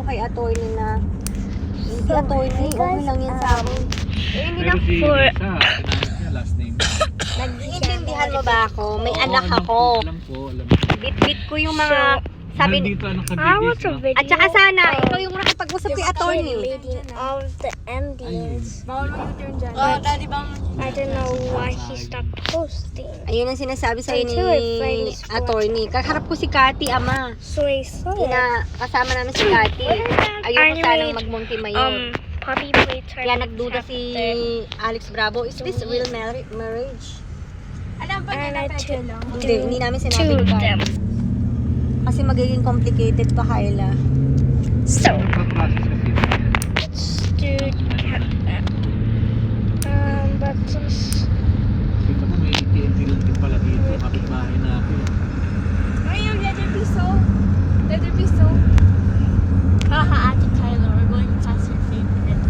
kay attorney na hindi attorney, okay lang yan sa akin. Eh, hindi na Pero si for... Lisa, tinanong niya last name. Nag-iintindihan mo ba ako? May Oo, anak ako. Alam ko, alam ko. Bit-bit ko yung mga... Sabi Nandito anak sa I bigis, want a no? video At saka sana, ikaw yung nakipag-usap kay attorney. of the endings. Bawal mo U-turn dyan. But bang... I don't know why he stopped posting. Ayun ang sinasabi sa'yo ni Until our friends watch. attorney. Kaharap ko si Cathy, ama. So I saw it. Kasama namin si Cathy. Ayoko sanang mag-Monty Mayor. Puppy plates are Kaya nagduda si Alex Bravo, is this real marriage? Alam pa niya And na I pwede lang. Hindi namin to sinabi ni them. Cathy. Kasi magiging complicated pa, Kyla. So Process kasi. let's do that. But Kita mo may AT&T lang din pala dito. Kapitbahay natin. Ay, yung letter piso. Letter piso. Haha, Ate Tyler, we're going past your favorite.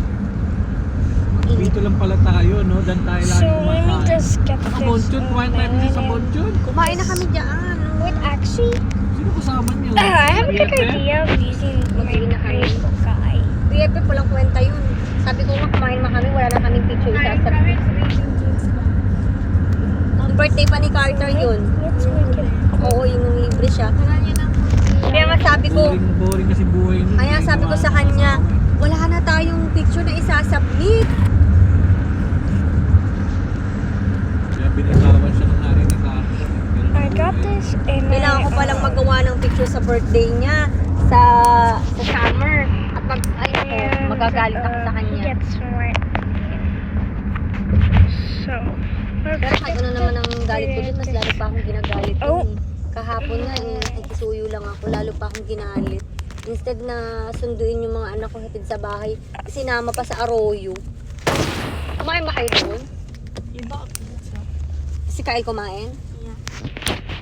Dito lang pala tayo, no? Dan tayo lagi let me kumakain. just get Sa this. Bonchon, kumain tayo din sa Bonchon. Kumain na kami dyan. Wait, actually, Sino kasama niyo? I have a good BFF? idea of using my Magaling na kami. Facebook guy. BFF walang kwenta yun. Sabi ko nga, kumain na kami, wala na kaming picture isasabi. Ang birthday pa ni Carter yun. Let's make it. Oo, yung libre siya. Wala niya ng... Kaya nga sabi ko, Boring kasi buhay nun. kaya sabi ko sa kanya, wala na tayong picture na isasubmit. Kaya binitawan siya ng hari ni Carter. I got this in Kailangan ko palang magawa ng picture sa birthday niya sa summer. At magagalit ako sa kanya. Get smart. So, Pero kahit ano naman ang galit ko dun, mas lalo pa akong ginagalit dun Oh. eh. Kahapon nga nakikisuyo lang ako, lalo pa akong ginalit. Instead na sunduin yung mga anak ko hatid sa bahay, sinama pa sa Arroyo. Kumain ba kayo doon? Iba. Si Kyle kumain? Yeah.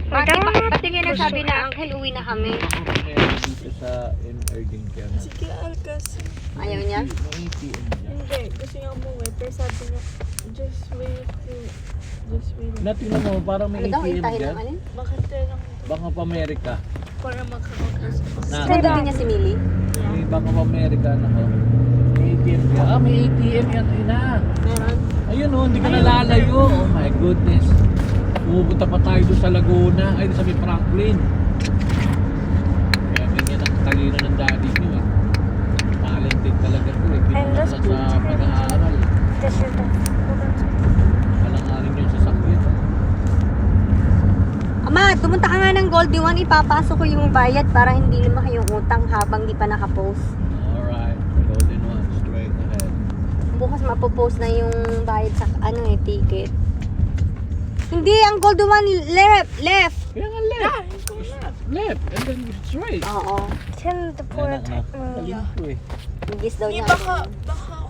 Bakit? Ba't hindi na sabi na, Uncle, uwi na kami? Ako meron dito sa MR din kaya na. Sige, Alcas. Ayaw niya? May ATM niya. Hindi, gusto niya umuwi. Pero sabi niya, just wait. Just wait. Natingnan mo, parang may Ano daw, ATM hintahin dyan. ng alin? Bakit tayo lang Bank of America. para magkakakas? Na, Sunduin niya si Millie? may Bank of America na ko. May ATM niya. May ATM yan, ina. Meron. Ayun oh, hindi ka nalalayo. Oh my goodness. Pupunta pa tayo doon sa Laguna. Ay, sa may Franklin. Kaya ganyan ang talino ng daddy niyo eh. Talented talaga ko eh. And Kinuha that's sa pag-aaral. this is the. Kalangarin yung sasakyan. Ama, pumunta ka nga ng Goldie One, ipapasok ko yung bayad para hindi lumaki yung utang habang di pa nakapost. Alright. Golden one. Straight ahead. Bukas mapopost na yung bayad sa ticket. Hindi, ang Goldie One left. Kaya nga left. Left. And then straight. Oo. Tin the port. Talino ko eh. Nagis daw Hindi, niya. baka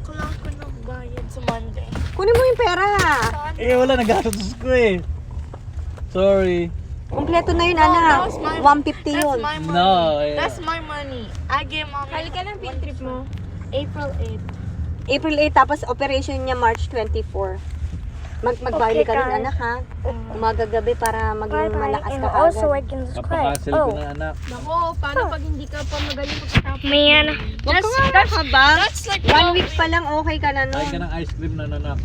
kailangan ko ng bayad sa Monday. Kunin mo yung pera. Eh, wala. Nagastos ko eh. Sorry. Kompleto na yun, No, anak. that was my- 150 yun. That's my money. No, yeah. That's my money. I gave mommy. Halika ng field trip mo. April 8. April 8, tapos operation niya March 24. Mag-bali ka Okay, rin, guys. anak, ha? Umaga-gabi para maging Bye-bye. malakas And ka also, agad. I can subscribe. Kapakasil ko na anak. Nako, paano pag hindi ka pa magaling pagkatapos? Man. Huwag ka nga habang. That's like 1 week pa lang okay ka na Ay ka nun. ng ice cream na anak.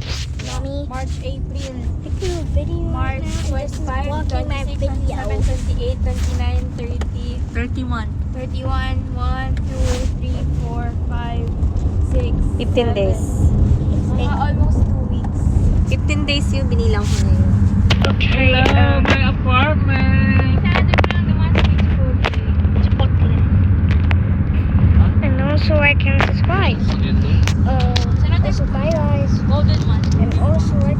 Mommy. March, April, Taking a video. March right now. 25, Watching my 26, video. 27, 28, 29, 30, 31. 31, 1, 2, 3, 4, 5, 6, 15 days. Mga almost 2 weeks. 15 days yung binilang ko na yun. Okay. my apartment. Sabi ko lang naman sa Facebook. And also, I can subscribe. Ito. Also, bye guys. Golden one. And also, I